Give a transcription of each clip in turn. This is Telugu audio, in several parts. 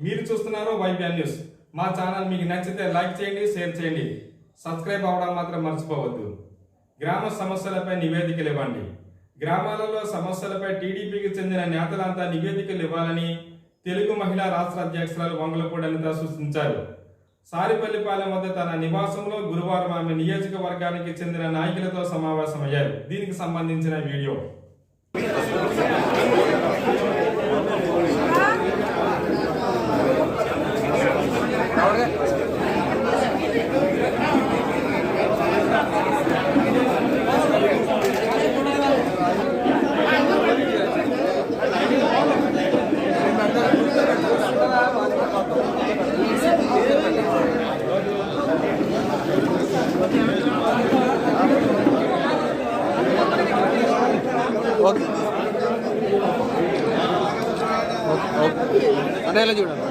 మీరు చూస్తున్నారు వైబిఎన్ న్యూస్. మా ఛానల్ మీకు నచ్చితే లైక్ చేయండి, షేర్ చేయండి, సబ్స్క్రైబ్ అవ్వడం మాత్రం మర్చిపోవద్దు. గ్రామ సమస్యలపై నివేదికలు ఇవ్వండి. గ్రామాలలో సమస్యలపై టీడీపీకి చెందిన నేతలంతా నివేదికలు ఇవ్వాలని తెలుగు మహిళా రాష్ట్ర అధ్యక్షురాలు వంగలపూడి అనిత సూచించారు. సారిపల్లిపాలెం వద్ద తన నివాసంలో గురువారం ఆమె నియోజకవర్గానికి చెందిన నాయకులతో సమావేశమయ్యారు. దీనికి సంబంధించిన వీడియో. అంటే ఎలా చూడండి.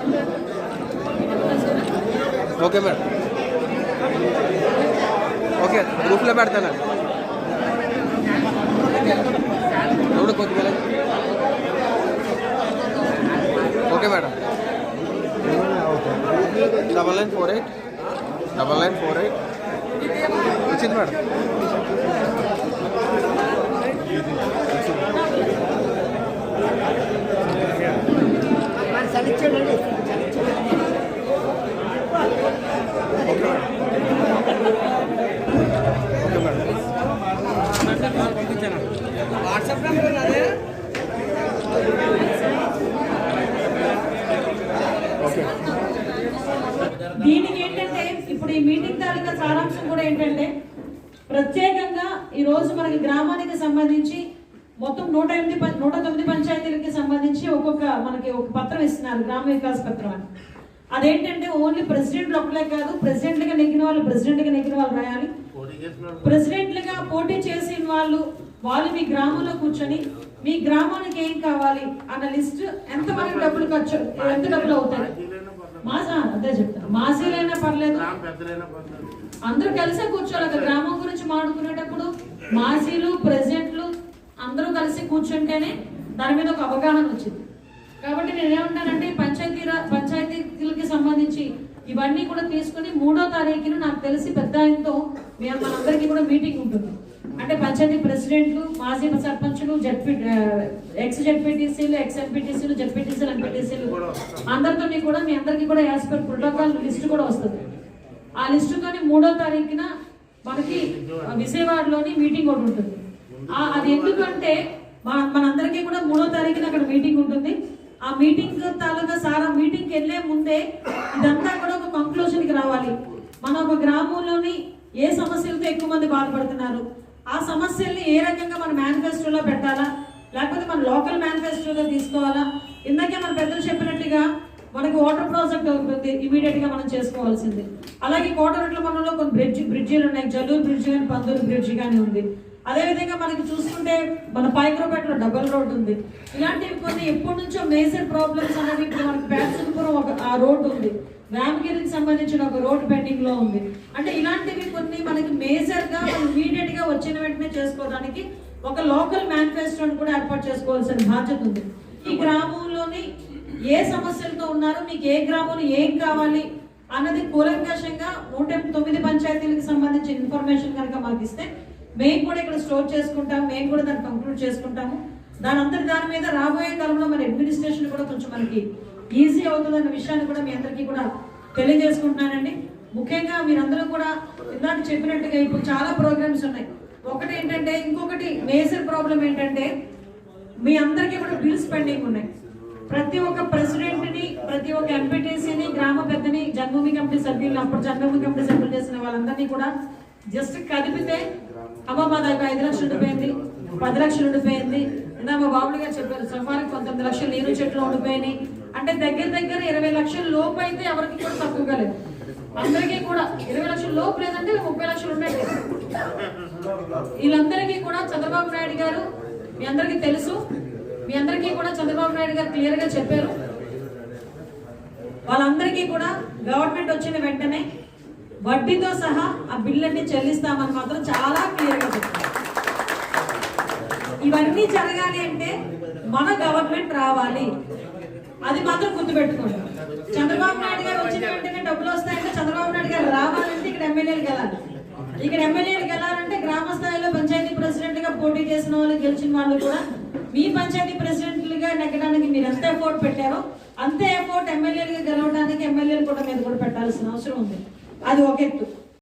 ఓకే మేడం, ఓకే గ్రూప్లో పెడతానండి. ఎవడు కొద్దిగా ఓకే మేడం. 9948 వచ్చింది మేడం. దీనికి ఏంటంటే ఇప్పుడు ఈ మీటింగ్ తాలూకా సారాంశం కూడా ఏంటంటే ప్రత్యేకంగా ఈ రోజు మనకి గ్రామానికి సంబంధించి మొత్తం 109 పంచాయతీలకి సంబంధించి మనకి ఒక పత్రం ఇస్తున్నారు, గ్రామ వికాస్ పత్రం అని. అదేంటంటే ఓన్లీ ప్రెసిడెంట్లు ఒక్కలే కాదు, ప్రెసిడెంట్లుగా నెగ్గిన వాళ్ళు రాయాలి. ప్రెసిడెంట్లుగా పోటీ చేసిన వాళ్ళు మీ గ్రామంలో కూర్చొని మీ గ్రామానికి ఏం కావాలి అన్న లిస్ట్ ఎంత మనకి ఎంత డబ్బులు అవుతాయి, అదే చెప్తాను. మాసీలైనా పర్లేదు, అందరూ కలిసే కూర్చోవాలి. ఒక గ్రామం గురించి మాట్లాడుకునేటప్పుడు మాసీలు ప్రెసిడెంట్లు అందరూ కలిసి కూర్చుంటేనే దాని మీద ఒక అవగాహన వచ్చింది. కాబట్టి నేనేమంటానంటే పంచాయతీలకి సంబంధించి ఇవన్నీ కూడా తీసుకుని 3వ తారీఖున నాకు తెలిసి పెద్ద ఆయనతో మనందరికీ కూడా మీటింగ్ ఉంటుంది. అంటే పంచాయతీ ప్రెసిడెంట్లు, మాజీ సర్పంచులు, ఎక్స్ జెడ్పీటీసీలు, ఎక్స్ ఎంపీటీసీలు, జెడ్పీటీసీలు, ఎంపీటీసీలు అందరితో కూడా మీ అందరికీ కూడా యాజ్ పర్ ప్రోటోకాల్ లిస్ట్ కూడా వస్తుంది. ఆ లిస్టుతోని 3వ తారీఖున మనకి విజయవాడలోని మీటింగ్ ఒకటి ఉంటుంది. అది ఎందుకంటే మనందరికీ కూడా 3వ తారీఖున అక్కడ మీటింగ్ ఉంటుంది. ఆ మీటింగ్ తాలూకా మీటింగ్కి వెళ్లే ముందే ఇదంతా కూడా ఒక కంక్లూజన్కి రావాలి. మన ఒక గ్రామంలోని ఏ సమస్యలతో ఎక్కువ మంది బాధపడుతున్నారు, ఆ సమస్యల్ని ఏ రకంగా మన మేనిఫెస్టోలో పెట్టాలా, లేకపోతే మన లోకల్ మేనిఫెస్టోలో తీసుకోవాలా. ఇందాకే మన పెద్దలు చెప్పినట్టుగా మనకి వాటర్ ప్రాజెక్ట్ అవుతుంది, ఇమీడియట్ గా మనం చేసుకోవాల్సింది. అలాగే కోటరట్ల మనలో కొన్ని బ్రిడ్జిలు ఉన్నాయి, జల్లూరు బ్రిడ్జి కానీ పందూరు బ్రిడ్జి కానీ ఉంది. అదేవిధంగా మనకి చూసుకుంటే మన పైక్రోపేటలో డబల్ రోడ్ ఉంది. ఇలాంటివి కొన్ని ఎప్పటి నుంచో మేజర్ ప్రాబ్లమ్స్ అనేవి ఇప్పుడు మనకి ప్యాట్సన్పురం ఆ రోడ్డు ఉంది, రామగిరికి సంబంధించిన ఒక రోడ్ పెండింగ్ లో ఉంది. అంటే ఇలాంటివి కొన్ని మనకి మేజర్ గా మనం ఇమీడియట్ గా వచ్చిన వెంటనే చేసుకోవడానికి ఒక లోకల్ మేనిఫెస్టోని కూడా ఏర్పాటు చేసుకోవాల్సిన బాధ్యత ఉంది. ఈ గ్రామంలోని ఏ సమస్యలతో ఉన్నారు, మీకు ఏ గ్రామంలో ఏం కావాలి అన్నది కూలంకషంగా 109 పంచాయతీలకు సంబంధించిన ఇన్ఫర్మేషన్ కనుక మాకు ఇస్తే మేము కూడా ఇక్కడ స్టోర్ చేసుకుంటాము, మేము కూడా దాన్ని కంక్లూడ్ చేసుకుంటాము. దాని మీద రాబోయే కాలంలో మన అడ్మినిస్ట్రేషన్ కూడా కొంచెం మనకి ఈజీ అవుతుంది అన్న విషయాన్ని కూడా మీ అందరికీ కూడా తెలియజేసుకుంటున్నానండి. ముఖ్యంగా మీరందరూ కూడా ఇందాక చెప్పినట్టుగా ఇప్పుడు చాలా ప్రోగ్రామ్స్ ఉన్నాయి. ఒకటి ఏంటంటే, ఇంకొకటి మేజర్ ప్రాబ్లం ఏంటంటే మీ అందరికీ కూడా బిల్స్ పెండింగ్ ఉన్నాయి. ప్రతి ఒక్క ప్రెసిడెంట్ని, ప్రతి ఒక్క ఎంపీటీసీని, గ్రామ పెద్దని, జన్మభూమి కమిటీ సభ్యులు, అప్పుడు జన్మభూమి కమిటీ సభ్యులు చేసిన వాళ్ళందరినీ కూడా జస్ట్ కదిపితే అమ్మ మా దగ్గర 5 లక్షలు ఉండిపోయింది, 10 లక్షలు ఉండిపోయింది, ఇందా మా బాబులు గారు చెప్పారు సఫారికి 19 లక్షలు నీరు చెట్లు ఉండిపోయినాయి. అంటే దగ్గర 20 లక్షల లోపు అయితే ఎవరికి కూడా తక్కువగా లేదు. అందరికీ కూడా 20 లక్షల లోపు లేదంటే 30 లక్షలు ఉన్నాయి. వీళ్ళందరికీ కూడా చంద్రబాబు నాయుడు గారు మీ అందరికీ తెలుసు, మీ అందరికీ కూడా చంద్రబాబు నాయుడు గారు క్లియర్ గా చెప్పారు. వాళ్ళందరికీ కూడా గవర్నమెంట్ వచ్చిన వెంటనే వడ్డీతో సహా ఆ బిల్లుని చెల్లిస్తామని మాత్రం చాలా క్లియర్ గా చెప్పారు. ఇవన్నీ జరగాలి అంటే మన గవర్నమెంట్ రావాలి, అది మాత్రం గుర్తుపెట్టుకోండి. చంద్రబాబు నాయుడు గారు వచ్చిన వెంటనే డబ్బులు వస్తాయంటే చంద్రబాబు నాయుడు గారు రావాలంటే ఇక్కడ ఎమ్మెల్యేలు గెలాలి. ఇక్కడ ఎమ్మెల్యేలు గెలాలంటే గ్రామ స్థాయిలో పంచాయతీ ప్రెసిడెంట్ గా పోటీ చేసిన వాళ్ళు, గెలిచిన వాళ్ళు కూడా మీ పంచాయతీ ప్రెసిడెంట్లుగా నెగ్గడానికి మీరు ఎంత ఎఫోర్ట్ పెట్టారో అంతే ఎఫోర్ట్ ఎమ్మెల్యేలుగా గెలవడానికి ఎమ్మెల్యేలు కూడా మీద కూడా పెట్టాల్సిన అవసరం ఉంది. అది ఒక ఎత్తు.